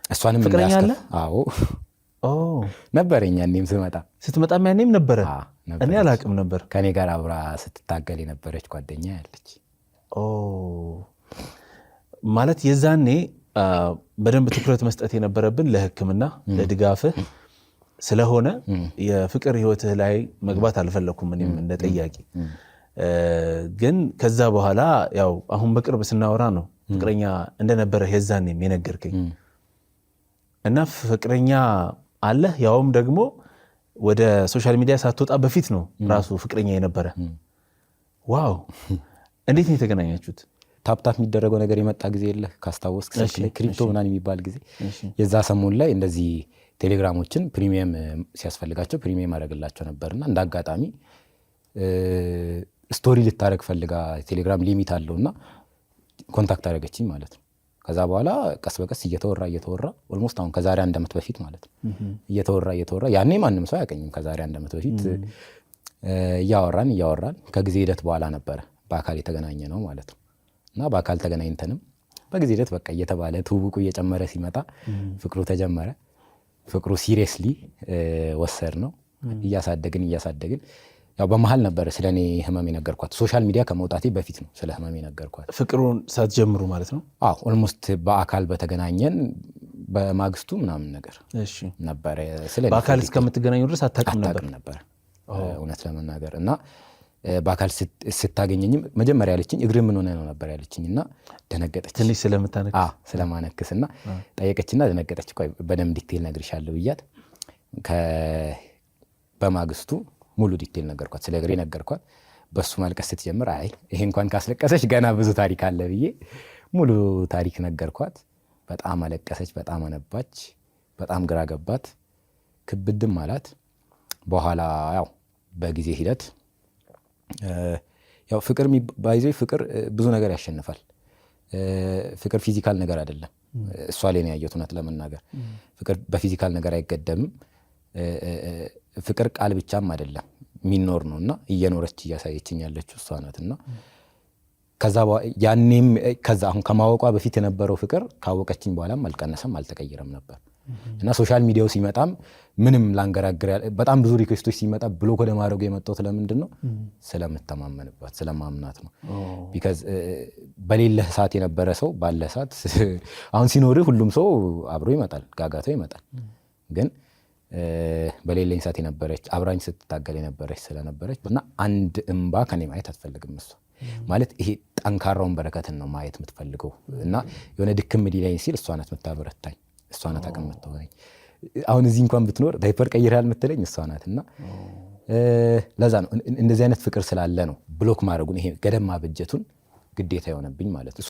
እሷንም ፍቅረኛ አለ? አዎ ኦ ነበረኝ። ያኔም ስትመጣም ያኔም ነበረ። እኔ አላቅም ነበር። ከኔ ጋር አብራ ስትታገል የነበረች ጓደኛ ያለች። ኦ ማለት የዛኔ በደንብ ትኩረት መስጠት የነበረብን ለሕክምና ለድጋፍህ ስለሆነ የፍቅር ህይወትህ ላይ መግባት አልፈለኩም እኔም እንደ ጠያቂ። ግን ከዛ በኋላ ያው አሁን በቅርብ ስናወራ ነው ፍቅረኛ እንደነበረ የዛኔም የነገርከኝ እና ፍቅረኛ አለህ ያውም ደግሞ ወደ ሶሻል ሚዲያ ሳትወጣ በፊት ነው ራሱ ፍቅረኛ የነበረ። ዋው እንዴት ነው የተገናኛችሁት? ታፕታፕ የሚደረገው ነገር የመጣ ጊዜ የለ ካስታወስክ ክሪፕቶ ምናምን የሚባል ጊዜ የዛ ሰሞን ላይ እንደዚህ ቴሌግራሞችን ፕሪሚየም ሲያስፈልጋቸው ፕሪሚየም አደረግላቸው ነበርና እንዳጋጣሚ ስቶሪ ልታረግ ፈልጋ ቴሌግራም ሊሚት አለውና ኮንታክት አደረገችኝ ማለት ነው። ከዛ በኋላ ቀስ በቀስ እየተወራ ኦልሞስት አሁን ከዛሬ 1 ዓመት በፊት ማለት ነው እየተወራ ያኔ ማንም ሰው አያቀኝም። ከዛሬ 1 ዓመት በፊት እያወራን ከጊዜ ሂደት በኋላ ነበረ በአካል የተገናኘ ነው ማለት ነው። እና በአካል ተገናኝተንም በጊዜ ሂደት በቃ እየተባለ ትውውቁ እየጨመረ ሲመጣ ፍቅሩ ተጀመረ። ፍቅሩ ሲሪየስሊ ወሰድ ነው እያሳደግን ያው በመሃል ነበር ስለኔ ህመም የነገርኳት። ሶሻል ሚዲያ ከመውጣቴ በፊት ነው ስለ ህመም የነገርኳት። ፍቅሩን ሳትጀምሩ ማለት ነው? አዎ ኦልሞስት በአካል በተገናኘን በማግስቱ ምናምን ነገር ነበር። ስለኔ በአካል እስከምትገናኙ ድረስ አታውቅም ነበር እውነት ለመናገር። እና በአካል ስታገኘኝም መጀመሪያ ያለችኝ እግር ምን ሆነ ነው ነበር ያለችኝና ደነገጠች። ትንሽ ስለማነክስና ጠየቀችና ደነገጠች። ቆይ በደንብ ዲቴል ነግርሻለሁ ብያት በማግስቱ ሙሉ ዲቴል ነገርኳት። ስለ እግሬ ነገርኳት። በሱ ማልቀስ ስትጀምር አይ ይሄ እንኳን ካስለቀሰች ገና ብዙ ታሪክ አለ ብዬ ሙሉ ታሪክ ነገርኳት። በጣም አለቀሰች፣ በጣም አነባች፣ በጣም ግራ ገባት፣ ክብድም አላት። በኋላ ያው በጊዜ ሂደት ያው ፍቅር ፍቅር ብዙ ነገር ያሸንፋል። ፍቅር ፊዚካል ነገር አይደለም። እሷ ላይ ነው ያየሁት እውነት ለመናገር ፍቅር በፊዚካል ነገር አይገደምም። ፍቅር ቃል ብቻም አይደለም የሚኖር ነውና እየኖረች እያሳየችኝ ያለችው እሷ ናትና ከዛ አሁን ከማወቋ በፊት የነበረው ፍቅር ካወቀችኝ በኋላም አልቀነሰም አልተቀየረም ነበር። እና ሶሻል ሚዲያው ሲመጣም ምንም ላንገራግር በጣም ብዙ ሪኩዌስቶች ሲመጣ ብሎክ ወደ ማድረጉ የመጣሁት ለምንድን ነው? ስለምተማመንባት ስለማምናት ነው። ቢካዝ በሌለህ ሰዓት የነበረ ሰው ባለ ሰዓት አሁን ሲኖርህ ሁሉም ሰው አብሮ ይመጣል፣ ጋጋታው ይመጣል። ግን በሌለኝ ሰዓት የነበረች አብራኝ ስትታገል የነበረች ስለነበረች እና አንድ እንባ ከኔ ማየት አትፈልግም እሷ ማለት ይሄ ጠንካራውን በረከትን ነው ማየት የምትፈልገው። እና የሆነ ድክም ዲላኝ ሲል እሷ ናት የምታበረታኝ፣ እሷ ናት አቅም የምትሆነኝ። አሁን እዚህ እንኳን ብትኖር ዳይፐር ቀይረሃል የምትለኝ እሷ ናት። እና ለዛ ነው እንደዚህ አይነት ፍቅር ስላለ ነው ብሎክ ማድረጉን ይሄ ገደብ ማበጀቱን ግዴታ የሆነብኝ ማለት ነው።